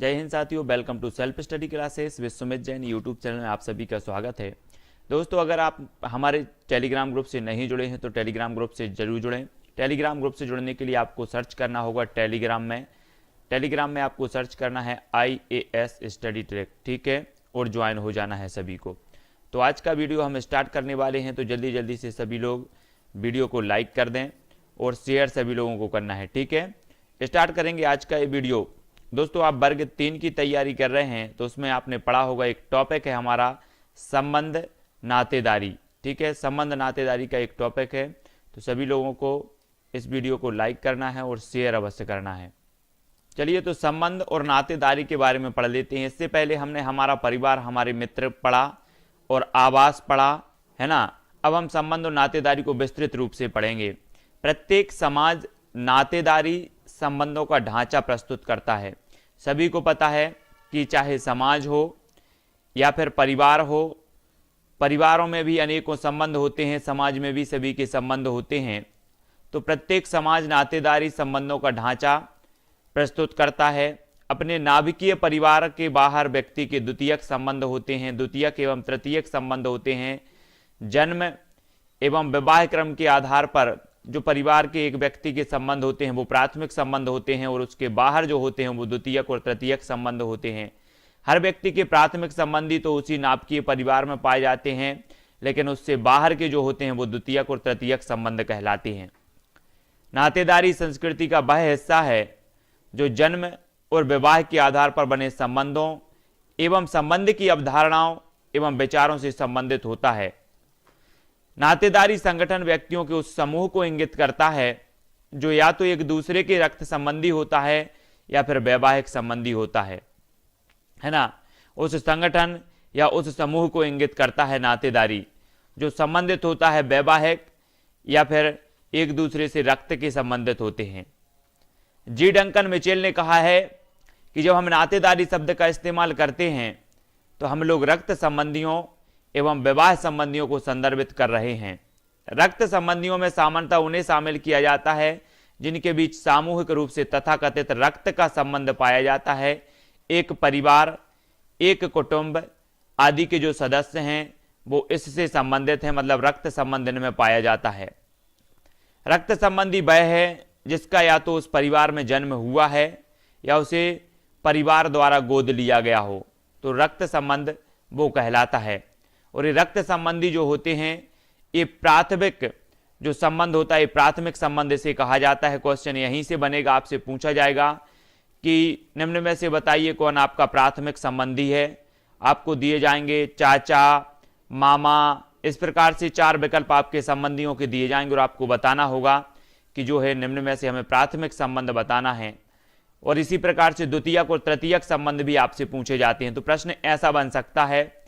जय हिंद साथियों, welcome to self study classes Vishwamit Jain YouTube channel में आप सभी का स्वागत है। दोस्तों, अगर आप हमारे टेलीग्राम ग्रुप से नहीं जुड़े हैं तो टेलीग्राम ग्रुप से जरूर जुड़ें। टेलीग्राम ग्रुप से जुड़ने के लिए आपको सर्च करना होगा टेलीग्राम में आपको सर्च करना है IAS स्टडी ट्रैक, ठीक है, और ज्वाइन हो जाना है सभी को। तो आज का वीडियो हम स्टार्ट करने वाले हैं, तो जल्दी जल्दी से सभी लोग वीडियो को लाइक कर दें और शेयर सभी लोगों को करना है, ठीक है। स्टार्ट करेंगे आज का ये वीडियो। दोस्तों, आप वर्ग 3 की तैयारी कर रहे हैं तो उसमें आपने पढ़ा होगा, एक टॉपिक है हमारा संबंध नातेदारी, ठीक है। संबंध नातेदारी का एक टॉपिक है, तो सभी लोगों को इस वीडियो को लाइक करना है और शेयर अवश्य करना है। चलिए, तो संबंध और नातेदारी के बारे में पढ़ लेते हैं। इससे पहले हमने हमारा परिवार, हमारे मित्र पढ़ा और आवास पढ़ा, है ना। अब हम संबंध और नातेदारी को विस्तृत रूप से पढ़ेंगे। प्रत्येक समाज नातेदारी संबंधों का ढांचा प्रस्तुत करता है। सभी को पता है कि चाहे समाज हो या फिर परिवार हो, परिवारों में भी अनेकों संबंध होते हैं, समाज में भी सभी के संबंध होते हैं। तो प्रत्येक समाज नातेदारी संबंधों का ढांचा प्रस्तुत करता है। अपने नाभिकीय परिवार के बाहर व्यक्ति के द्वितीयक संबंध होते हैं, द्वितीयक एवं तृतीयक संबंध होते हैं। जन्म एवं विवाह क्रम के आधार पर जो परिवार के एक व्यक्ति के संबंध होते हैं वो प्राथमिक संबंध होते हैं, और उसके बाहर जो होते हैं वो द्वितीयक और तृतीयक संबंध होते हैं। हर व्यक्ति के प्राथमिक संबंधी तो उसी नाभिकीय परिवार में पाए जाते हैं, लेकिन उससे बाहर के जो होते हैं वो द्वितीयक और तृतीयक संबंध कहलाते हैं। नातेदारी संस्कृति का वह हिस्सा है जो जन्म और विवाह के आधार पर बने संबंधों एवं संबंध की अवधारणाओं एवं विचारों से संबंधित होता है। नातेदारी संगठन व्यक्तियों के उस समूह को इंगित करता है जो या तो एक दूसरे के रक्त संबंधी होता है या फिर वैवाहिक संबंधी होता है ना। उस संगठन या उस समूह को इंगित करता है नातेदारी जो संबंधित होता है वैवाहिक या फिर एक दूसरे से रक्त के संबंधित होते हैं। जी डंकन मिचेल ने कहा है कि जब हम नातेदारी शब्द का इस्तेमाल करते हैं तो हम लोग रक्त संबंधियों एवं विवाह संबंधियों को संदर्भित कर रहे हैं। रक्त संबंधियों में सामान्यतः उन्हें शामिल किया जाता है जिनके बीच सामूहिक रूप से तथाकथित रक्त का संबंध पाया जाता है। एक परिवार, एक कुटुंब आदि के जो सदस्य हैं वो इससे संबंधित हैं, मतलब रक्त संबंध में पाया जाता है। रक्त संबंधी वह है जिसका या तो उस परिवार में जन्म हुआ है या उसे परिवार द्वारा गोद लिया गया हो, तो रक्त संबंध वो कहलाता है। और ये रक्त संबंधी जो होते हैं, ये प्राथमिक जो संबंध होता है, प्राथमिक संबंध इसे कहा जाता है। क्वेश्चन यहीं से बनेगा, आपसे पूछा जाएगा कि निम्न में से बताइए कौन आपका प्राथमिक संबंधी है। आपको दिए जाएंगे चाचा, मामा, इस प्रकार से 4 विकल्प आपके संबंधियों के दिए जाएंगे और आपको बताना होगा कि जो है निम्न में से हमें प्राथमिक संबंध बताना है। और इसी प्रकार से द्वितीयक और तृतीयक संबंध भी आपसे पूछे जाते हैं। तो प्रश्न ऐसा बन सकता है,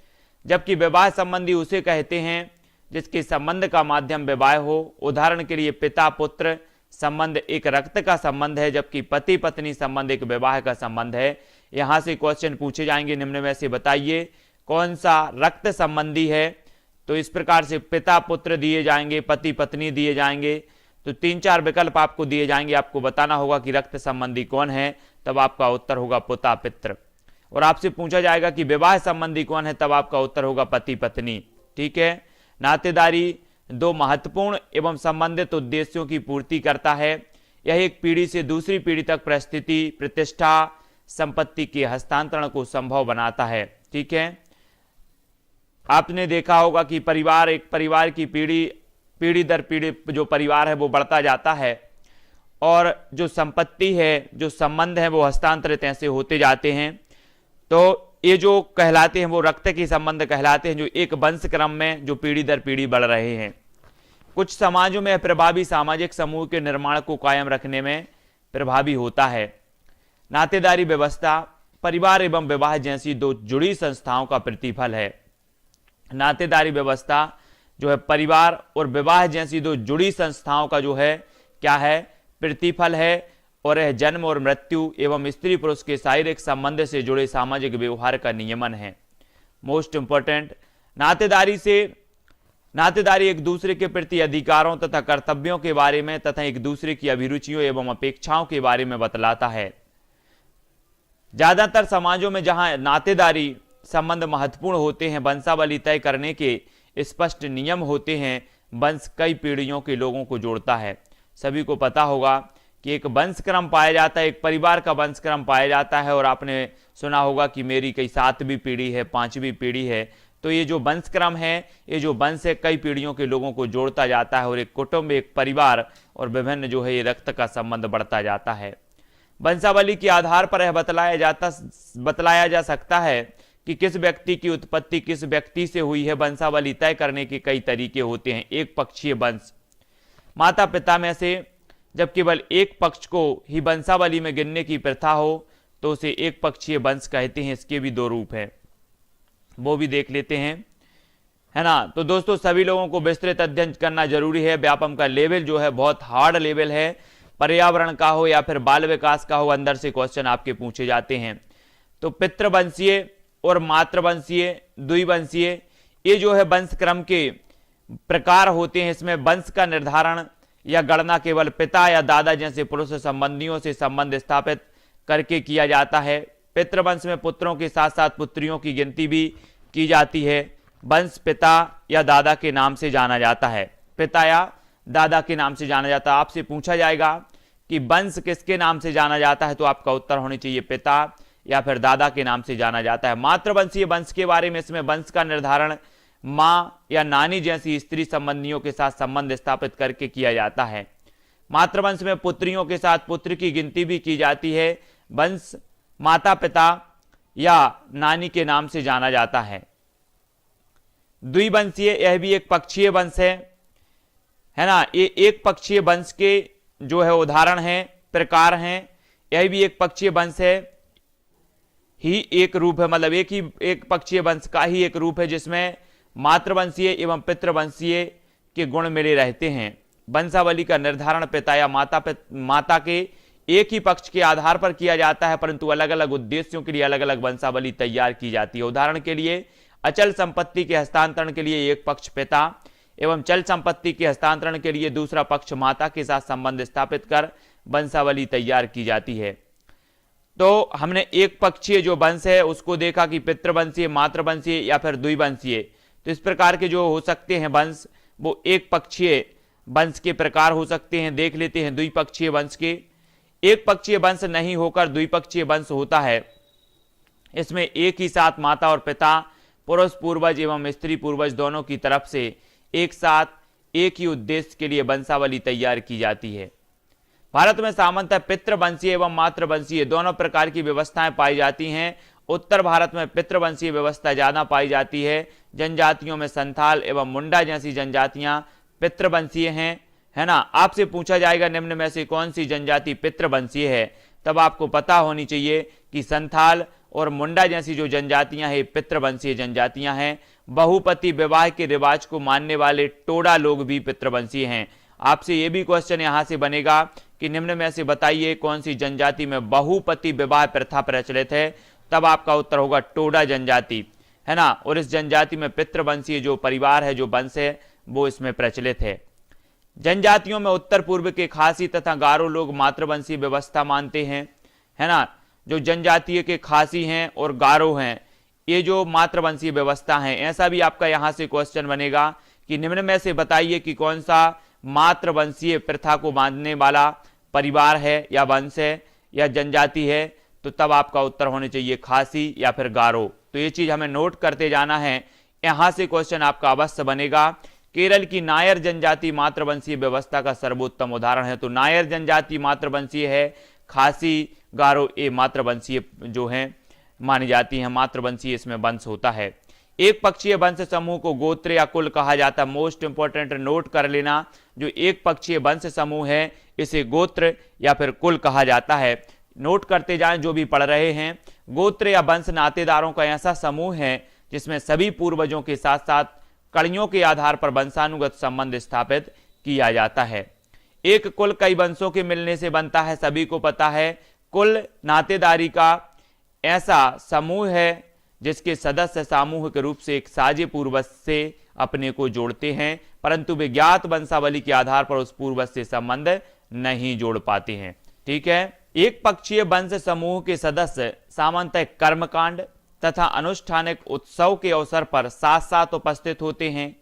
जबकि विवाह संबंधी उसे कहते हैं जिसके संबंध का माध्यम विवाह हो। उदाहरण के लिए पिता पुत्र संबंध एक रक्त का संबंध है, जबकि पति पत्नी संबंध एक विवाह का संबंध है। यहां से क्वेश्चन पूछे जाएंगे, निम्न में से बताइए कौन सा रक्त संबंधी है। तो इस प्रकार से पिता पुत्र दिए जाएंगे, पति पत्नी दिए जाएंगे, तो 3-4 विकल्प आपको दिए जाएंगे। आपको बताना होगा कि रक्त संबंधी कौन है, तब आपका उत्तर होगा पिता पित्र। और आपसे पूछा जाएगा कि विवाह संबंधी कौन है, तब आपका उत्तर होगा पति पत्नी, ठीक है। नातेदारी 2 महत्वपूर्ण एवं संबंधित उद्देश्यों की पूर्ति करता है। यह एक पीढ़ी से दूसरी पीढ़ी तक परिस्थिति, प्रतिष्ठा, संपत्ति के हस्तांतरण को संभव बनाता है, ठीक है। आपने देखा होगा कि परिवार, एक परिवार की पीढ़ी दर पीढ़ी जो परिवार है वो बढ़ता जाता है, और जो संपत्ति है, जो संबंध है वो हस्तांतरित ऐसे होते जाते हैं। तो ये जो कहलाते हैं वो रक्त के संबंध कहलाते हैं, जो एक वंश क्रम में जो पीढ़ी दर पीढ़ी बढ़ रहे हैं। कुछ समाजों में प्रभावी सामाजिक समूह के निर्माण को कायम रखने में प्रभावी होता है। नातेदारी व्यवस्था परिवार एवं विवाह जैसी 2 जुड़ी संस्थाओं का प्रतिफल है। नातेदारी व्यवस्था जो है परिवार और विवाह जैसी 2 जुड़ी संस्थाओं का जो है क्या है, प्रतिफल है। और यह जन्म और मृत्यु एवं स्त्री पुरुष के शारीरिक संबंध से जुड़े सामाजिक व्यवहार का नियमन है। मोस्ट इंपॉर्टेंट, नातेदारी एक दूसरे के प्रति अधिकारों तथा कर्तव्यों के बारे में तथा एक दूसरे की अभिरुचियों एवं अपेक्षाओं के बारे में बतलाता है। ज्यादातर समाजों में जहां नातेदारी संबंध महत्वपूर्ण होते हैं, वंशावली तय करने के स्पष्ट नियम होते हैं, वंश कई पीढ़ियों के लोगों को जोड़ता है। सभी को पता होगा कि एक वंशक्रम पाया जाता है, एक परिवार का वंशक्रम पाया जाता है, और आपने सुना होगा कि मेरी कई 7वीं पीढ़ी है, 5वीं पीढ़ी है। तो ये जो वंशक्रम है, ये जो वंश है, कई पीढ़ियों के लोगों को जोड़ता जाता है, और एक कुटुंब, एक परिवार और विभिन्न जो है ये रक्त का संबंध बढ़ता जाता है। वंशावली के आधार पर यह बतलाया जा सकता है कि किस व्यक्ति की उत्पत्ति किस व्यक्ति से हुई है। वंशावली तय करने के कई तरीके होते हैं। एक पक्षीय वंश, माता पिता में से जब केवल एक पक्ष को ही वंशावली में गिनने की प्रथा हो तो उसे एक पक्षीय वंश कहते हैं। इसके भी 2 रूप हैं, वो भी देख लेते हैं, है ना। तो दोस्तों सभी लोगों को विस्तृत अध्ययन करना जरूरी है। व्यापम का लेवल जो है बहुत हार्ड लेवल है। पर्यावरण का हो या फिर बाल विकास का हो, अंदर से क्वेश्चन आपके पूछे जाते हैं। तो पितृवंशीय और मातृवंशीय, द्विवंशीय, ये जो है वंश क्रम के प्रकार होते हैं। इसमें वंश का निर्धारण या गणना केवल पिता या दादा जैसे पुरुष संबंधियों से संबंध स्थापित करके किया जाता है। पितृवंश में पुत्रों के साथ साथ पुत्रियों की गिनती भी की जाती है। वंश पिता या दादा के नाम से जाना जाता है, पिता या दादा के नाम से जाना जाता है। आपसे पूछा जाएगा कि वंश किसके नाम से जाना जाता है, तो आपका उत्तर होने चाहिए पिता या फिर दादा के नाम से जाना जाता है। मातृवंशीय वंश के बारे में, इसमें वंश का निर्धारण माँ या नानी जैसी स्त्री संबंधियों के साथ संबंध स्थापित करके किया जाता है। मातृवंश में पुत्रियों के साथ पुत्र की गिनती भी की जाती है। वंश माता पिता या नानी के नाम से जाना जाता है। द्विवंशीय, यह भी एक पक्षीय वंश है ना। ये एक पक्षीय वंश के जो है उदाहरण हैं, प्रकार हैं। यह भी एक पक्षीय वंश है, ही एक रूप है, मतलब एक पक्षीय वंश का ही एक रूप है जिसमें मातृवंशीय एवं पितृवंशीय के गुण मिले रहते हैं। वंशावली का निर्धारण पिता या माता के एक ही पक्ष के आधार पर किया जाता है, परंतु अलग अलग उद्देश्यों के लिए अलग अलग वंशावली तैयार की जाती है। उदाहरण के लिए अचल संपत्ति के हस्तांतरण के लिए एक पक्ष पिता एवं चल संपत्ति के हस्तांतरण के लिए दूसरा पक्ष माता के साथ संबंध स्थापित कर वंशावली तैयार की जाती है। तो हमने एक पक्षीय जो वंश है उसको देखा कि पितृवंशीय, मातृवंशीय या फिर द्विवंशीय। तो इस प्रकार के जो हो सकते हैं वंश, वो एक पक्षीय वंश के प्रकार हो सकते हैं। देख लेते हैं द्विपक्षीय वंश के। एक पक्षीय वंश नहीं होकर द्विपक्षीय वंश होता है। इसमें एक ही साथ माता और पिता, पुरुष पूर्वज एवं स्त्री पूर्वज दोनों की तरफ से एक साथ एक ही उद्देश्य के लिए वंशावली तैयार की जाती है। भारत में सामान्यतः पितृवंशीय एवं मातृवंशीय दोनों प्रकार की व्यवस्थाएं पाई जाती हैं। उत्तर भारत में पितृवंशीय व्यवस्था ज्यादा पाई जाती है। जनजातियों में संथाल एवं मुंडा जैसी जनजातियां पितृवंशीय हैं, है ना। आपसे पूछा जाएगा निम्न में से कौन सी जनजाति पितृवंशीय है, तब आपको पता होनी चाहिए कि संथाल और मुंडा जैसी जो जनजातियां हैं पितृवंशीय जनजातियां हैं। बहुपति विवाह के रिवाज को मानने वाले टोडा लोग भी पितृवंशीय हैं। आपसे ये भी क्वेश्चन यहां से बनेगा कि निम्न में से बताइए कौन सी जनजाति में बहुपति विवाह प्रथा प्रचलित है, तब आपका उत्तर होगा टोडा जनजाति, है ना। और इस जनजाति में पितृवंशीय जो परिवार है, जो वंश है, वो इसमें प्रचलित है। जनजातियों में उत्तर पूर्व के खासी तथा गारो लोग मातृवंशीय व्यवस्था मानते हैं, है ना। जो जनजातीय के खासी हैं और गारो हैं, ये जो मातृवंशीय व्यवस्था है। ऐसा भी आपका यहां से क्वेश्चन बनेगा कि निम्न में से बताइए कि कौन सा मातृवंशीय प्रथा को मानने वाला परिवार है या वंश है या जनजाति है, तो तब आपका उत्तर होने चाहिए खासी या फिर गारो। तो ये चीज हमें नोट करते जाना है, यहां से क्वेश्चन आपका अवश्य बनेगा। केरल की नायर जनजाति मातृवंशीय व्यवस्था का सर्वोत्तम उदाहरण है। तो नायर जनजाति मातृवंशीय है, खासी गारो ये मातृवंशीय जो है मानी जाती है। मातृवंशीय इसमें वंश होता है। एक पक्षीय वंश समूह को गोत्र या कुल कहा जाता है। मोस्ट इंपोर्टेंट नोट कर लेना, जो एक पक्षीय वंश समूह है इसे गोत्र या फिर कुल कहा जाता है। नोट करते जाएं जो भी पढ़ रहे हैं। गोत्र या वंश नातेदारों का ऐसा समूह है जिसमें सभी पूर्वजों के साथ साथ कड़ियों के आधार पर वंशानुगत संबंध स्थापित किया जाता है। एक कुल कई वंशों के मिलने से बनता है, सभी को पता है। कुल नातेदारी का ऐसा समूह है जिसके सदस्य सामूहिक रूप से एक साझे पूर्वज से अपने को जोड़ते हैं, परंतु वे ज्ञात वंशावली के आधार पर उस पूर्वज से संबंध नहीं जोड़ पाते हैं। ठीक है। एक पक्षीय वंश समूह के सदस्य सामान्यतः कर्मकांड तथा अनुष्ठानिक उत्सव के अवसर पर साथ साथ उपस्थित होते हैं।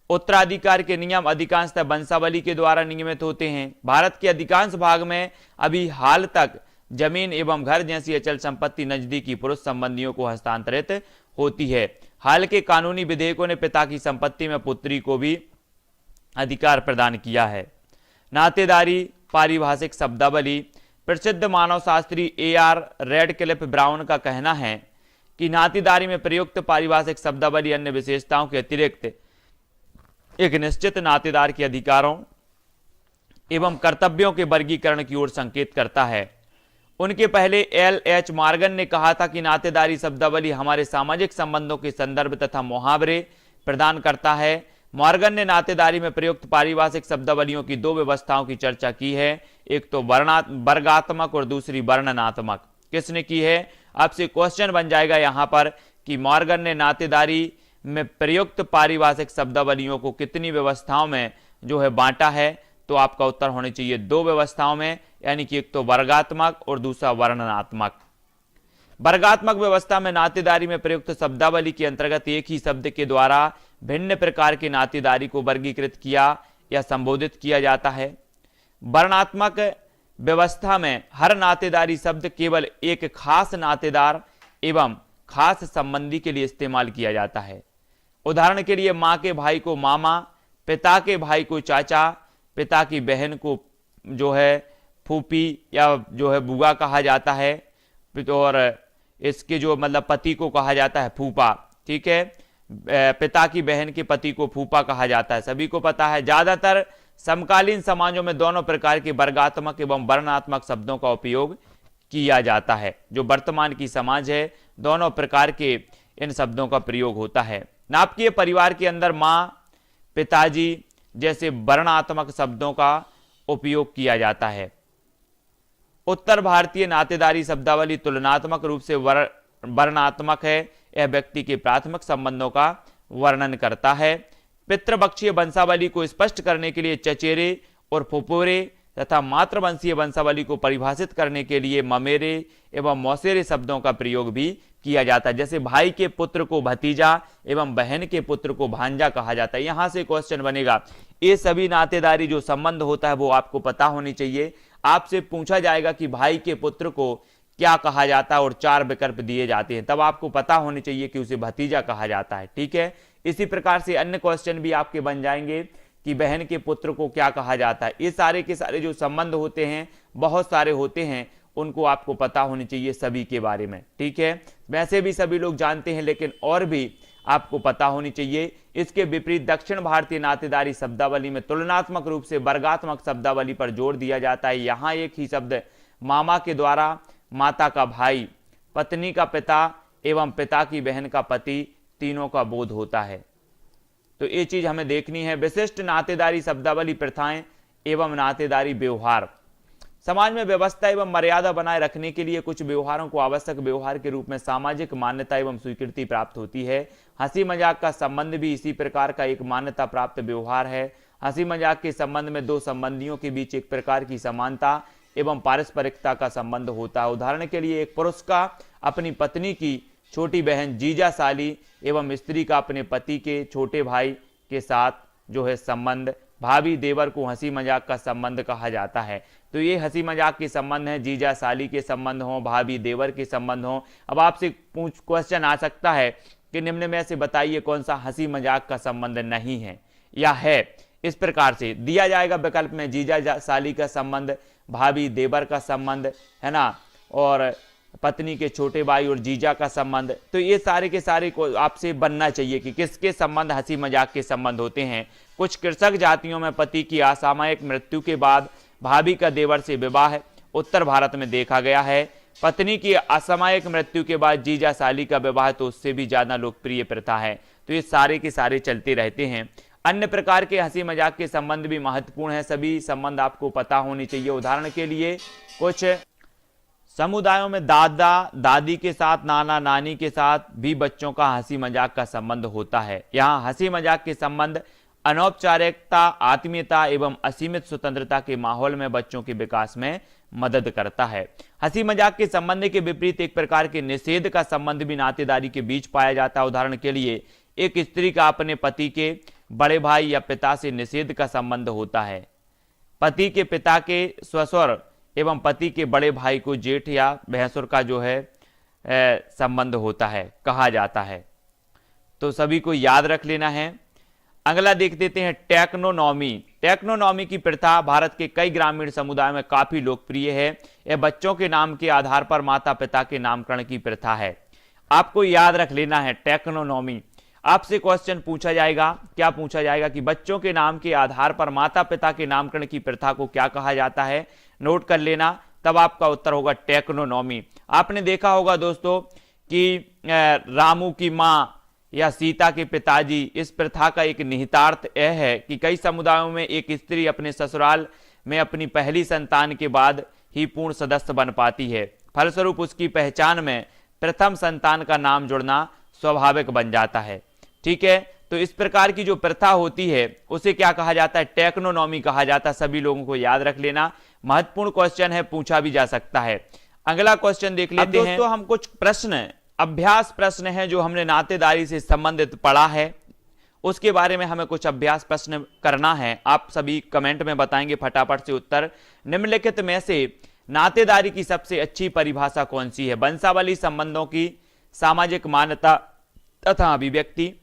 उत्तराधिकार के नियम अधिकांशतः वंशावली के द्वारा नियमित होते हैं। भारत के अधिकांश भाग में अभी हाल तक जमीन एवं घर जैसी अचल संपत्ति नजदीकी पुरुष संबंधियों को हस्तांतरित होती है। हाल के कानूनी विधेयकों ने पिता की संपत्ति में पुत्री को भी अधिकार प्रदान किया है। नातेदारी पारिभाषिक शब्दावली। प्रसिद्ध मानवशास्त्री AR रेडक्लिफ ब्राउन का कहना है कि नातेदारी में प्रयुक्त पारिभाषिक शब्दावली अन्य विशेषताओं के अतिरिक्त एक निश्चित नातेदार के अधिकारों एवं कर्तव्यों के वर्गीकरण की ओर संकेत करता है। उनके पहले LH मॉर्गन ने कहा था कि नातेदारी शब्दावली हमारे सामाजिक संबंधों के संदर्भ तथा मुहावरे प्रदान करता है। मॉर्गन ने नातेदारी में प्रयुक्त पारिभाषिक शब्दावलियों की दो व्यवस्थाओं की चर्चा की है, एक तो वर्गात्मक और दूसरी वर्णनात्मक। किसने की है? आपसे क्वेश्चन बन जाएगा यहां पर कि मॉर्गन ने नातेदारी में प्रयुक्त पारिभाषिक शब्दावलियों को कितनी व्यवस्थाओं में जो है बांटा है, तो आपका उत्तर होने चाहिए दो व्यवस्थाओं में, यानी कि एक तो वर्गात्मक और दूसरा वर्णनात्मक। वर्गात्मक व्यवस्था में नातेदारी में प्रयुक्त शब्दावली के अंतर्गत एक ही शब्द के द्वारा भिन्न प्रकार की नातेदारी को वर्गीकृत किया या संबोधित किया जाता है। वर्णनात्मक व्यवस्था में हर नातेदारी शब्द केवल एक खास नातेदार एवं खास संबंधी के लिए इस्तेमाल किया जाता है। उदाहरण के लिए मां के भाई को मामा, पिता के भाई को चाचा, पिता की बहन को जो है फूफी या जो है बुआ कहा जाता है, और इसके जो मतलब पति को कहा जाता है फूफा। ठीक है, पिता की बहन के पति को फूफा कहा जाता है, सभी को पता है। ज्यादातर समकालीन समाजों में दोनों प्रकार के वर्गात्मक एवं वर्णनात्मक शब्दों का उपयोग किया जाता है। जो वर्तमान की समाज है, दोनों प्रकार के इन शब्दों का प्रयोग होता है। नाटकीय परिवार के अंदर मां, पिताजी जैसे वर्णात्मक शब्दों का उपयोग किया जाता है। उत्तर भारतीय नातेदारी शब्दावली तुलनात्मक रूप से वर्णनात्मक है। यह व्यक्ति के प्राथमिक संबंधों का वर्णन करता है। पितृपक्षीय वंशावली को स्पष्ट करने के लिए चचेरे और फुफेरे तथा मातृवंशीय वंशावली को परिभाषित करने के लिए ममेरे एवं मौसेरे शब्दों का प्रयोग भी किया जाता है। जैसे भाई के पुत्र को भतीजा एवं बहन के पुत्र को भांजा कहा जाता है। यहां से क्वेश्चन बनेगा, ये सभी नातेदारी जो संबंध होता है वो आपको पता होनी चाहिए। आपसे पूछा जाएगा कि भाई के पुत्र को क्या कहा जाता है और 4 विकल्प दिए जाते हैं, तब आपको पता होनी चाहिए कि उसे भतीजा कहा जाता है। ठीक है, इसी प्रकार से अन्य क्वेश्चन भी आपके बन जाएंगे कि बहन के पुत्र को क्या कहा जाता है। ये सारे के सारे जो संबंध होते हैं, बहुत सारे होते हैं, उनको आपको पता होनी चाहिए सभी के बारे में। ठीक है, वैसे भी सभी लोग जानते हैं, लेकिन और भी आपको पता होनी चाहिए। इसके विपरीत दक्षिण भारतीय नातेदारी शब्दावली में तुलनात्मक रूप से वर्गात्मक शब्दावली पर जोर दिया जाता है। यहाँ एक ही शब्द मामा के द्वारा माता का भाई, पत्नी का पिता एवं पिता की बहन का पति, तीनों का बोध होता है। तो ये चीज हमें देखनी है। विशिष्ट नातेदारी शब्दावली प्रथाएं एवं नातेदारी व्यवहार। समाज में व्यवस्था एवं मर्यादा बनाए रखने के लिए कुछ व्यवहारों को आवश्यक व्यवहार के रूप में सामाजिक मान्यता एवं स्वीकृति प्राप्त होती है। हंसी मजाक का संबंध भी इसी प्रकार का एक मान्यता प्राप्त व्यवहार है। हंसी मजाक के संबंध में दो संबंधियों के बीच एक प्रकार की समानता एवं पारस्परिकता का संबंध होता है। उदाहरण के लिए एक पुरुष का अपनी पत्नी की छोटी बहन जीजा साली एवं स्त्री का अपने पति के छोटे भाई के साथ जो है संबंध, भाभी देवर को हंसी मजाक का संबंध कहा जाता है। तो ये हंसी मजाक के संबंध है, जीजा साली के संबंध हो, भाभी देवर के संबंध हो। अब आपसे क्वेश्चन आ सकता है कि निम्न में से बताइए कौन सा हंसी मजाक का संबंध नहीं है या है। इस प्रकार से दिया जाएगा विकल्प में जीजा साली का संबंध, भाभी देवर का संबंध, है ना, और पत्नी के छोटे भाई और जीजा का संबंध। तो ये सारे के सारे को आपसे बनना चाहिए कि किसके संबंध हंसी मजाक के संबंध होते हैं। कुछ कृषक जातियों में पति की असामयिक मृत्यु के बाद भाभी का देवर से विवाह उत्तर भारत में देखा गया है। पत्नी की असामयिक मृत्यु के बाद जीजा साली का विवाह तो उससे भी ज्यादा लोकप्रिय प्रथा है। तो ये सारे के सारे चलते रहते हैं। अन्य प्रकार के हंसी मजाक के संबंध भी महत्वपूर्ण है। सभी संबंध आपको पता होनी चाहिए। उदाहरण के लिए कुछ समुदायों में दादा दादी के साथ, नाना नानी के साथ भी बच्चों का हंसी मजाक का संबंध होता है। यहाँ हंसी मजाक के संबंध अनौपचारिकता, आत्मीयता एवं असीमित स्वतंत्रता के माहौल में बच्चों के विकास में मदद करता है। हंसी मजाक के संबंध के विपरीत एक प्रकार के निषेध का संबंध भी नातेदारी के बीच पाया जाता है। उदाहरण के लिए एक स्त्री का अपने पति के बड़े भाई या पिता से निषेध का संबंध होता है। पति के पिता के ससुर एवं पति के बड़े भाई को जेठ या भैंसुर का जो है संबंध होता है, कहा जाता है। तो सभी को याद रख लेना है। अगला देख देते हैं टेक्नोनॉमी। टेक्नोनॉमी की प्रथा भारत के कई ग्रामीण समुदायों में काफी लोकप्रिय है। यह बच्चों के नाम के आधार पर माता पिता के नामकरण की प्रथा है। आपको याद रख लेना है टेक्नोनॉमी। आपसे क्वेश्चन पूछा जाएगा, क्या पूछा जाएगा कि बच्चों के नाम के आधार पर माता पिता के नामकरण की प्रथा को क्या कहा जाता है। नोट कर लेना, तब आपका उत्तर होगा टेक्नोनॉमी। आपने देखा होगा दोस्तों कि रामू की मां या सीता के पिताजी, इस प्रथा का एक निहितार्थ यह है कि कई समुदायों में एक स्त्री अपने ससुराल में अपनी पहली संतान के बाद ही पूर्ण सदस्य बन पाती है। फलस्वरूप उसकी पहचान में प्रथम संतान का नाम जुड़ना स्वाभाविक बन जाता है। ठीक है, तो इस प्रकार की जो प्रथा होती है उसे क्या कहा जाता है, टेक्नोनॉमी कहा जाता है। सभी लोगों को याद रख लेना, महत्वपूर्ण क्वेश्चन है, पूछा भी जा सकता है। अगला क्वेश्चन देख लेते हैं। दोस्तों हम कुछ प्रश्न, अभ्यास प्रश्न है जो हमने नातेदारी से संबंधित पढ़ा है, उसके बारे में हमें कुछ अभ्यास प्रश्न करना है। आप सभी कमेंट में बताएंगे फटाफट से उत्तर। निम्नलिखित में से नातेदारी की सबसे अच्छी परिभाषा कौन सी है। वंशावली संबंधों की सामाजिक मान्यता तथा अभिव्यक्ति,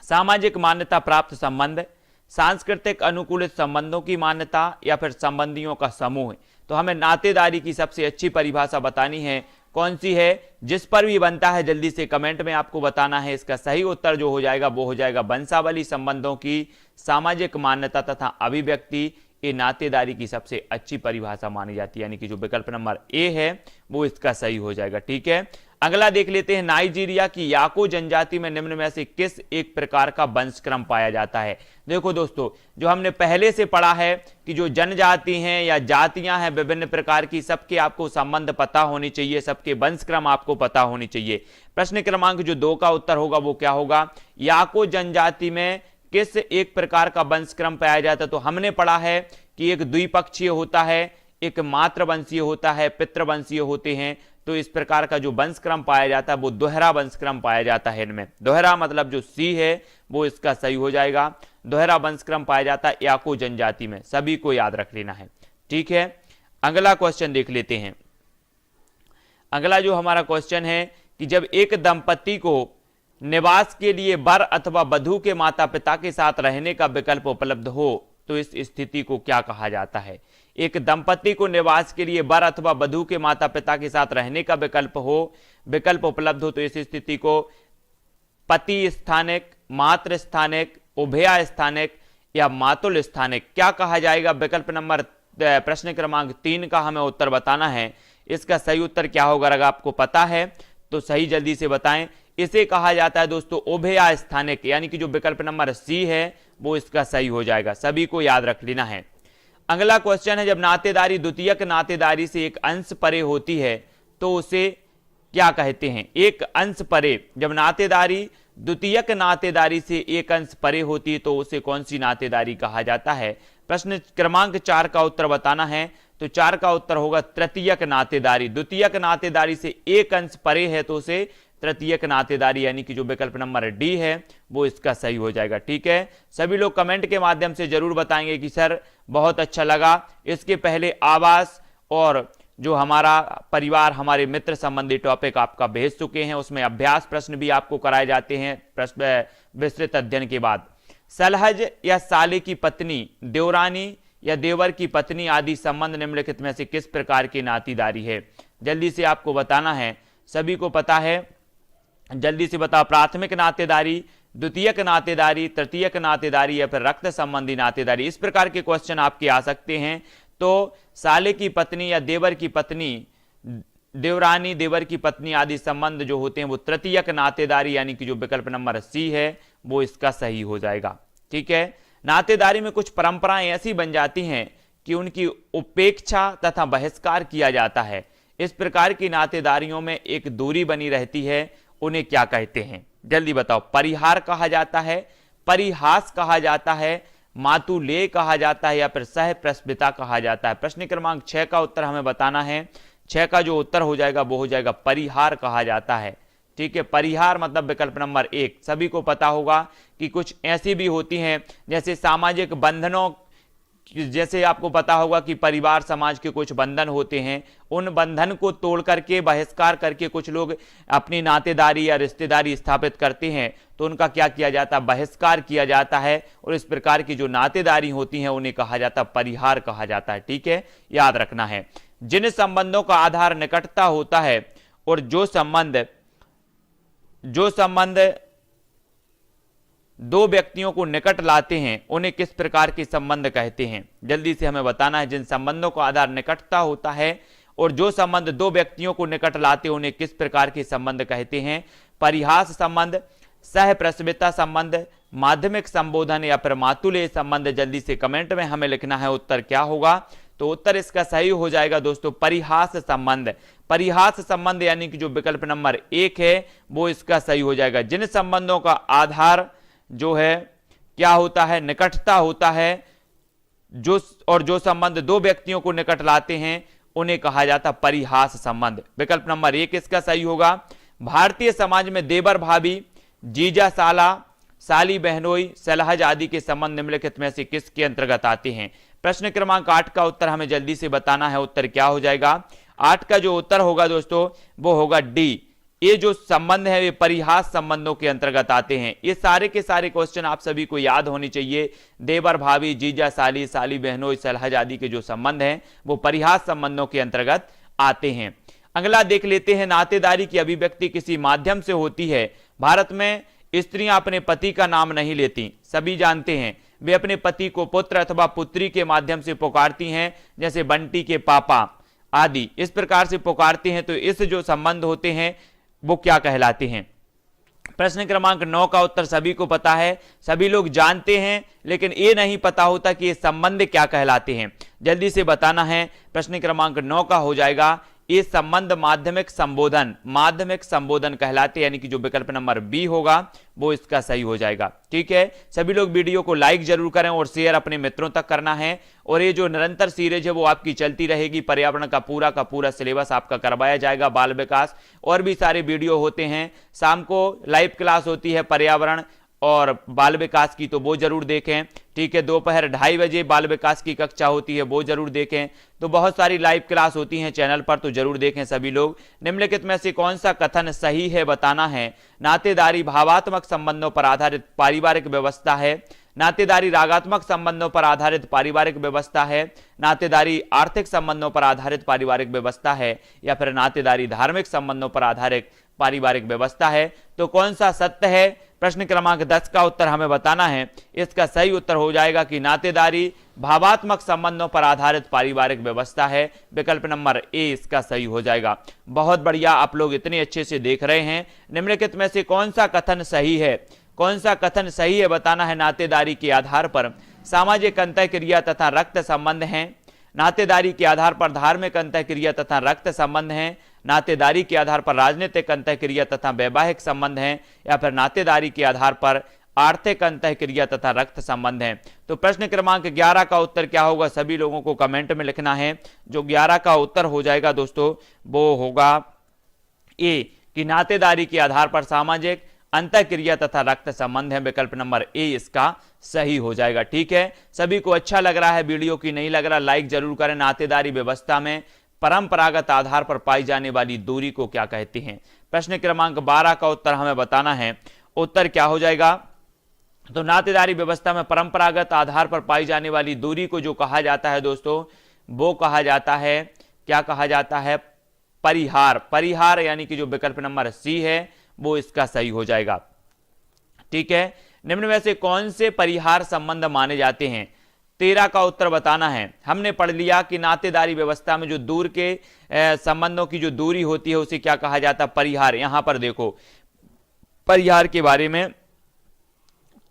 सामाजिक मान्यता प्राप्त संबंध, सांस्कृतिक अनुकूलित संबंधों की मान्यता या फिर संबंधियों का समूह। तो हमें नातेदारी की सबसे अच्छी परिभाषा बतानी है, कौन सी है। जिस पर भी बनता है जल्दी से कमेंट में आपको बताना है। इसका सही उत्तर जो हो जाएगा वो हो जाएगा वंशावली संबंधों की सामाजिक मान्यता तथा अभिव्यक्ति। ये नातेदारी की सबसे अच्छी परिभाषा मानी जाती है, यानी कि जो विकल्प नंबर ए है वो इसका सही हो जाएगा। ठीक है, अगला देख लेते हैं। नाइजीरिया की याको जनजाति में निम्न में से किस एक प्रकार का वंशक्रम पाया जाता है। देखो दोस्तों, जो हमने पहले से पढ़ा है कि जो जनजाति हैं या जातियां हैं विभिन्न प्रकार की, सबके आपको संबंध पता होनी चाहिए, सबके वंशक्रम आपको पता होनी चाहिए। प्रश्न क्रमांक जो 2 का उत्तर होगा वो क्या होगा, याको जनजाति में किस एक प्रकार का वंशक्रम पाया जाता है। तो हमने पढ़ा है कि एक द्विपक्षीय होता है, एक मातृवंशीय होता है, पितृवंशीय होते हैं। तो इस प्रकार का जो वंशक्रम पाया जाता है वो दोहरा वंशक्रम पाया जाता है। इनमें दोहरा मतलब जो सी है वो इसका सही हो जाएगा। दोहरा वंशक्रम पाया जाता है याको जनजाति में, सभी को याद रख लेना है। ठीक है, अगला क्वेश्चन देख लेते हैं। अगला जो हमारा क्वेश्चन है कि जब एक दंपति को निवास के लिए वर अथवा वधू के माता पिता के साथ रहने का विकल्प उपलब्ध हो तो इस स्थिति को क्या कहा जाता है। एक दंपति को निवास के लिए वर अथवा वधू के माता पिता के साथ रहने का विकल्प उपलब्ध हो तो इस स्थिति को पति स्थानिक, मातृ स्थानिक, उभया स्थानिक या मातुल स्थानिक क्या कहा जाएगा। विकल्प नंबर प्रश्न क्रमांक 3 का हमें उत्तर बताना है। इसका सही उत्तर क्या होगा, अगर आपको पता है तो सही जल्दी से बताएं। इसे कहा जाता है दोस्तों उभया स्थानिक, यानी कि जो विकल्प नंबर सी है वो इसका सही हो जाएगा। सभी को याद रख लेना है। अगला क्वेश्चन है, जब नातेदारी द्वितीयक नातेदारी से एक अंश परे होती है तो उसे क्या कहते हैं। एक अंश परे, जब नातेदारी द्वितीयक नातेदारी से एक अंश परे होती है तो उसे कौन सी नातेदारी कहा जाता है। प्रश्न क्रमांक 4 का उत्तर बताना है। तो 4 का उत्तर होगा तृतीयक नातेदारी। द्वितीयक नातेदारी से एक अंश परे है तो उसे तृतीयक नातेदारी, यानी कि जो विकल्प नंबर डी है वो इसका सही हो जाएगा। ठीक है, सभी लोग कमेंट के माध्यम से जरूर बताएंगे कि सर बहुत अच्छा लगा। इसके पहले आवास और जो हमारा परिवार, हमारे मित्र संबंधी टॉपिक आपका भेज चुके हैं, उसमें अभ्यास प्रश्न भी आपको कराए जाते हैं प्रश्न विस्तृत अध्ययन के बाद। सलहज या साले की पत्नी, देवरानी या देवर की पत्नी आदि संबंध निम्नलिखित में से किस प्रकार की नातेदारी है। जल्दी से आपको बताना है, सभी को पता है, जल्दी से बताओ। प्राथमिक नातेदारी, द्वितीयक नातेदारी, तृतीयक नातेदारी या फिर रक्त संबंधी नातेदारी। इस प्रकार के क्वेश्चन आपके आ सकते हैं। तो साले की पत्नी या देवर की पत्नी, देवरानी, देवर की पत्नी आदि संबंध जो होते हैं वो तृतीयक नातेदारी, यानी कि जो विकल्प नंबर सी है वो इसका सही हो जाएगा। ठीक है, नातेदारी में कुछ परंपराएं ऐसी बन जाती हैं कि उनकी उपेक्षा तथा बहिष्कार किया जाता है। इस प्रकार की नातेदारियों में एक दूरी बनी रहती है, उन्हें क्या कहते हैं। जल्दी बताओ। परिहार कहा जाता है, परिहास कहा जाता है, मातुलेय कहा जाता है या फिर सह प्रस्मिता कहा जाता है। प्रश्न क्रमांक 6 का उत्तर हमें बताना है। 6 का जो उत्तर हो जाएगा वो हो जाएगा परिहार कहा जाता है। ठीक है, परिहार मतलब विकल्प नंबर 1। सभी को पता होगा कि कुछ ऐसी भी होती हैं जैसे सामाजिक बंधनों, जैसे आपको पता होगा कि परिवार समाज के कुछ बंधन होते हैं, उन बंधन को तोड़ करके बहिष्कार करके कुछ लोग अपनी नातेदारी या रिश्तेदारी स्थापित करते हैं, तो उनका क्या किया जाता है, बहिष्कार किया जाता है। और इस प्रकार की जो नातेदारी होती हैं उन्हें कहा जाता है परिहार कहा जाता है। ठीक है, याद रखना है। जिन संबंधों का आधार निकटता होता है और जो संबंध दो व्यक्तियों को निकट लाते हैं उन्हें किस प्रकार के संबंध कहते हैं? जल्दी से हमें बताना है। जिन संबंधों का आधार निकटता होता है और जो संबंध दो व्यक्तियों को निकट लाते हैं उन्हें किस प्रकार के संबंध कहते हैं? परिहास संबंध, सह प्रस्मिता संबंध, माध्यमिक संबोधन या फिर मातुलेय संबंध। जल्दी से कमेंट में हमें लिखना है उत्तर क्या होगा। तो उत्तर इसका सही हो जाएगा दोस्तों परिहास संबंध। परिहास संबंध यानी कि जो विकल्प नंबर 1 है वो इसका सही हो जाएगा। जिन संबंधों का आधार जो है क्या होता है, निकटता होता है, जो संबंध दो व्यक्तियों को निकट लाते हैं उन्हें कहा जाता परिहास संबंध। विकल्प नंबर 1 इसका सही होगा। भारतीय समाज में देवर भाभी, जीजा साला, साली बहनोई, सलहज आदि के संबंध निम्नलिखित में से किसके अंतर्गत आते हैं? प्रश्न क्रमांक 8 का उत्तर हमें जल्दी से बताना है। उत्तर क्या हो जाएगा? 8 का जो उत्तर होगा दोस्तों वो होगा डी। ये जो संबंध है वे परिहास संबंधों के अंतर्गत आते हैं। ये सारे के सारे क्वेश्चन आप सभी को याद होने चाहिए। देवर भाभी, जीजा साली, साली बहनोई, सलहज आदि के जो संबंध हैं वो परिहास संबंधों के अंतर्गत आते हैं। अगला देख लेते हैं। नातेदारी की अभिव्यक्ति किसी माध्यम से होती है। भारत में स्त्रियां अपने पति का नाम नहीं लेती, सभी जानते हैं। वे अपने पति को पुत्र अथवा पुत्री के माध्यम से पुकारती हैं, जैसे बंटी के पापा आदि इस प्रकार से पुकारते हैं। तो इस जो संबंध होते हैं वो क्या कहलाते हैं? प्रश्न क्रमांक 9 का उत्तर सभी को पता है, सभी लोग जानते हैं, लेकिन ये नहीं पता होता कि ये संबंध क्या कहलाते हैं। जल्दी से बताना है। प्रश्न क्रमांक 9 का हो जाएगा ये संबंध माध्यमिक संबोधन कहलाते, यानी कि जो विकल्प नंबर बी होगा वो इसका सही हो जाएगा। ठीक है, सभी लोग वीडियो को लाइक जरूर करें और शेयर अपने मित्रों तक करना है। और ये जो निरंतर सीरीज है वो आपकी चलती रहेगी। पर्यावरण का पूरा सिलेबस आपका करवाया जाएगा। बाल विकास और भी सारे वीडियो होते हैं। शाम को लाइव क्लास होती है पर्यावरण और बाल विकास की, तो वो जरूर देखें। ठीक है, दोपहर 2:30 बजे बाल विकास की कक्षा होती है, वो जरूर देखें। तो बहुत सारी लाइव क्लास होती हैं चैनल पर, तो जरूर देखें सभी लोग। निम्नलिखित में से कौन सा कथन सही है बताना है। नातेदारी भावात्मक संबंधों पर आधारित पारिवारिक व्यवस्था है। नातेदारी रागात्मक संबंधों पर आधारित पारिवारिक व्यवस्था है। नातेदारी आर्थिक संबंधों पर आधारित पारिवारिक व्यवस्था है, या फिर नातेदारी धार्मिक संबंधों पर आधारित पारिवारिक व्यवस्था है। तो कौन सा सत्य है? प्रश्न क्रमांक 10 का उत्तर हमें बताना है। इसका सही उत्तर हो जाएगा कि नातेदारी भावात्मक संबंधों पर आधारित पारिवारिक व्यवस्था है। विकल्प नंबर ए इसका सही हो जाएगा। बहुत बढ़िया, आप लोग इतने अच्छे से देख रहे हैं। निम्नलिखित में से कौन सा कथन सही है? कौन सा कथन सही है बताना है। नातेदारी के आधार पर सामाजिक अंतःक्रिया तथा रक्त संबंध हैं। नातेदारी के आधार पर धार्मिक अंतःक्रिया तथा रक्त संबंध हैं। नातेदारी के आधार पर राजनीतिक अंतःक्रिया तथा वैवाहिक संबंध हैं, या फिर नातेदारी के आधार पर आर्थिक अंतःक्रिया तथा रक्त संबंध हैं। तो प्रश्न क्रमांक 11 का उत्तर क्या होगा? सभी लोगों को कमेंट में लिखना है। जो 11 का उत्तर हो जाएगा दोस्तों वो होगा ए, कि नातेदारी के आधार पर सामाजिक अंतःक्रिया तथा रक्त संबंध है। विकल्प नंबर ए इसका सही हो जाएगा। ठीक है, सभी को अच्छा लग रहा है वीडियो की नहीं लग रहा लाइक जरूर करें। नातेदारी व्यवस्था में परंपरागत आधार पर पाई जाने वाली दूरी को क्या कहते हैं? प्रश्न क्रमांक 12 का उत्तर हमें बताना है। उत्तर क्या हो जाएगा? तो नातेदारी व्यवस्था में परंपरागत आधार पर पाई जाने वाली दूरी को जो कहा जाता है दोस्तों वो कहा जाता है, क्या कहा जाता है? परिहार। परिहार यानी कि जो विकल्प नंबर सी है वो इसका सही हो जाएगा। ठीक है, निम्न में से कौन से परिहार संबंध माने जाते हैं? 13 का उत्तर बताना है। हमने पढ़ लिया कि नातेदारी व्यवस्था में जो दूर के संबंधों की जो दूरी होती है उसे क्या कहा जाता है? परिहार। यहां पर देखो परिहार के बारे में,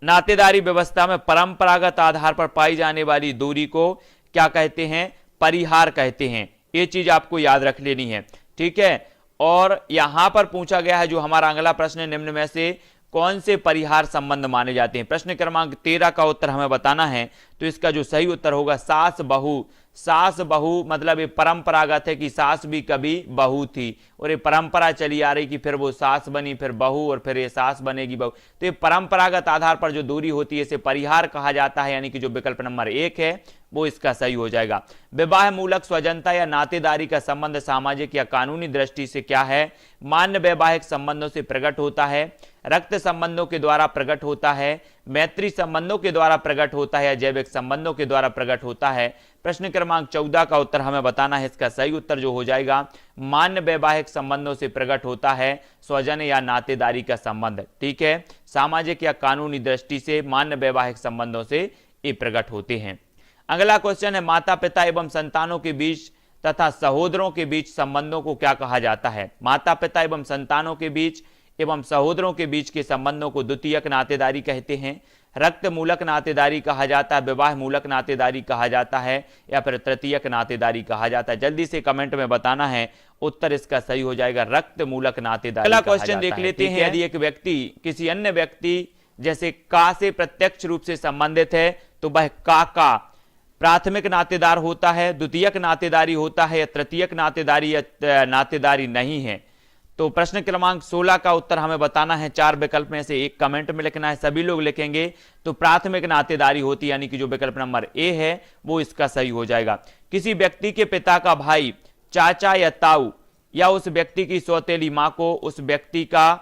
नातेदारी व्यवस्था में परंपरागत आधार पर पाई जाने वाली दूरी को क्या कहते हैं? परिहार कहते हैं। ये चीज आपको याद रख लेनी है। ठीक है, और यहां पर पूछा गया है जो हमारा अगला प्रश्न है, निम्न में से कौन से परिहार संबंध माने जाते हैं। प्रश्न क्रमांक 13 का उत्तर हमें बताना है, तो इसका जो सही उत्तर होगा सास बहू। सास बहू मतलब ये परंपरागत है कि सास भी कभी बहू थी और ये परंपरा चली आ रही कि फिर वो सास बनी, फिर बहू, और फिर ये सास बनेगी बहू। तो ये परंपरागत आधार पर जो दूरी होती है इसे परिहार कहा जाता है, यानी कि जो विकल्प नंबर 1 है वो इसका सही हो जाएगा। विवाह मूलक स्वजनता या नातेदारी का संबंध सामाजिक या कानूनी दृष्टि से क्या है? मान्य वैवाहिक संबंधों से प्रकट होता है, रक्त संबंधों के द्वारा प्रकट होता है, मैत्री संबंधों के द्वारा प्रकट होता है या जैविक संबंधों के द्वारा प्रकट होता है। प्रश्न क्रमांक 14 का उत्तर हमें बताना है, इसका सही उत्तर जो हो जाएगा मान्य वैवाहिक संबंधों से प्रकट होता है, स्वजन या नातेदारी का संबंध। ठीक है, सामाजिक या कानूनी दृष्टि से मान्य वैवाहिक संबंधों से ये प्रकट होते हैं। अगला क्वेश्चन है, माता पिता एवं संतानों के बीच तथा सहोदरों के बीच संबंधों को क्या कहा जाता है? माता पिता एवं संतानों के बीच एवं सहोदरों के बीच के संबंधों को द्वितीयक नातेदारी कहते हैं, रक्त मूलक नातेदारी कहा जाता है, विवाह मूलक नातेदारी कहा जाता है या फिर तृतीयक नातेदारी कहा जाता है। जल्दी से कमेंट में बताना है, उत्तर इसका सही हो जाएगा रक्त मूलक नातेदारी। अगला क्वेश्चन देख लेते हैं, यदि एक व्यक्ति किसी अन्य व्यक्ति जैसे का से प्रत्यक्ष रूप से संबंधित है तो वह का प्राथमिक नातेदार होता है, द्वितीयक नातेदारी होता है या तृतीयक नातेदारी या नातेदारी नहीं है। तो प्रश्न क्रमांक 16 का उत्तर हमें बताना है, 4 विकल्प में से एक कमेंट में लिखना है, सभी लोग लिखेंगे तो प्राथमिक नातेदारी होती है, यानी कि जो विकल्प नंबर ए है वो इसका सही हो जाएगा। किसी व्यक्ति के पिता का भाई, चाचा या ताऊ या उस व्यक्ति की सौतेली मां को उस व्यक्ति का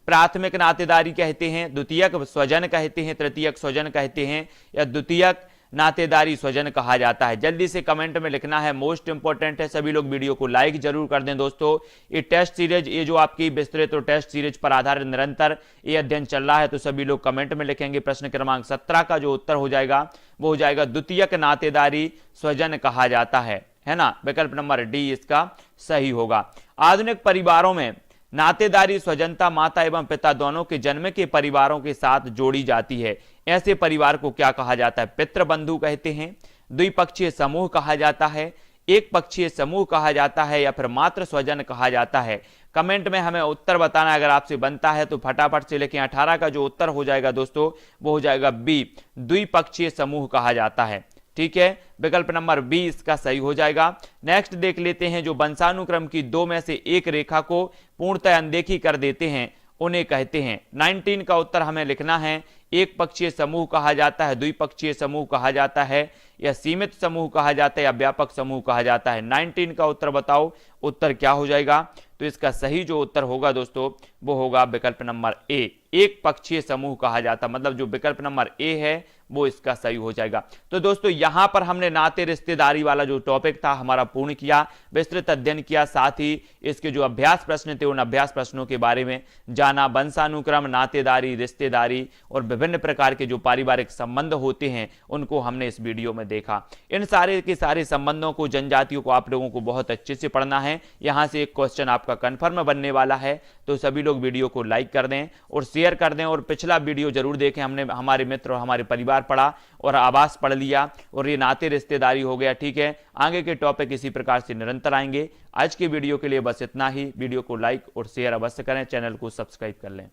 प्राथमिक नातेदारी कहते हैं, द्वितीयक स्वजन कहते हैं, तृतीयक स्वजन कहते हैं या द्वितीयक नातेदारी स्वजन कहा जाता है। जल्दी से कमेंट में लिखना है, मोस्ट इंपॉर्टेंट है। सभी लोग वीडियो को लाइक जरूर कर दें दोस्तों। ये टेस्ट सीरीज, ये जो आपकी विस्तृत और टेस्ट सीरीज पर आधारित निरंतर ये अध्ययन चल रहा है, तो सभी लोग कमेंट में लिखेंगे। प्रश्न क्रमांक 17 का जो उत्तर हो जाएगा वो हो जाएगा द्वितीयक नातेदारी स्वजन कहा जाता है ना। विकल्प नंबर डी इसका सही होगा। आधुनिक परिवारों में नातेदारी स्वजनता माता एवं पिता दोनों के जन्म के परिवारों के साथ जोड़ी जाती है। ऐसे परिवार को क्या कहा जाता है? पितृबंधु कहते हैं, द्विपक्षीय समूह कहा जाता है, एक पक्षीय समूह कहा जाता है या फिर मातृ स्वजन कहा जाता है। कमेंट में हमें उत्तर बताना है, अगर आपसे बनता है तो फटाफट से लिखें। 18 का जो उत्तर हो जाएगा दोस्तों वो हो जाएगा बी, द्विपक्षीय समूह कहा जाता है। ठीक है, विकल्प नंबर बी इसका सही हो जाएगा। नेक्स्ट देख लेते हैं, जो वंशानुक्रम की 2 में से एक रेखा को पूर्णतः अनदेखी कर देते हैं उन्हें कहते हैं। 19 का उत्तर हमें लिखना है, एक पक्षीय समूह कहा जाता है, द्विपक्षीय समूह कहा जाता है या सीमित समूह कहा जाता है या व्यापक समूह कहा जाता है। 19 का उत्तर बताओ, उत्तर क्या हो जाएगा? तो इसका सही जो उत्तर होगा दोस्तों वो होगा विकल्प नंबर ए, एक पक्षीय समूह कहा जाता, मतलब जो विकल्प नंबर ए है वो इसका सही हो जाएगा। तो दोस्तों यहां पर हमने नाते रिश्तेदारी वाला जो टॉपिक था हमारा पूर्ण किया, विस्तृत अध्ययन किया, साथ ही इसके जो अभ्यास प्रश्न थे उन अभ्यास प्रश्नों के बारे में जाना। वंशानुक्रम, नातेदारी, रिश्तेदारी और विभिन्न प्रकार के जो पारिवारिक संबंध होते हैं उनको हमने इस वीडियो में देखा। इन सारे के सारे संबंधों को, जनजातियों को आप लोगों को बहुत अच्छे से पढ़ना है। यहां से एक क्वेश्चन आपका कंफर्म बनने वाला है, तो सभी लोग वीडियो को लाइक कर दें और शेयर कर दें और पिछला वीडियो जरूर देखें। हमने हमारे मित्र और हमारे परिवार पढ़ा और आवास पढ़ लिया और ये नाते रिश्तेदारी हो गया। ठीक है, आगे के टॉपिक इसी प्रकार से निरंतर आएंगे। आज के वीडियो के लिए बस इतना ही। वीडियो को लाइक और शेयर अवश्य करें, चैनल को सब्सक्राइब कर लें।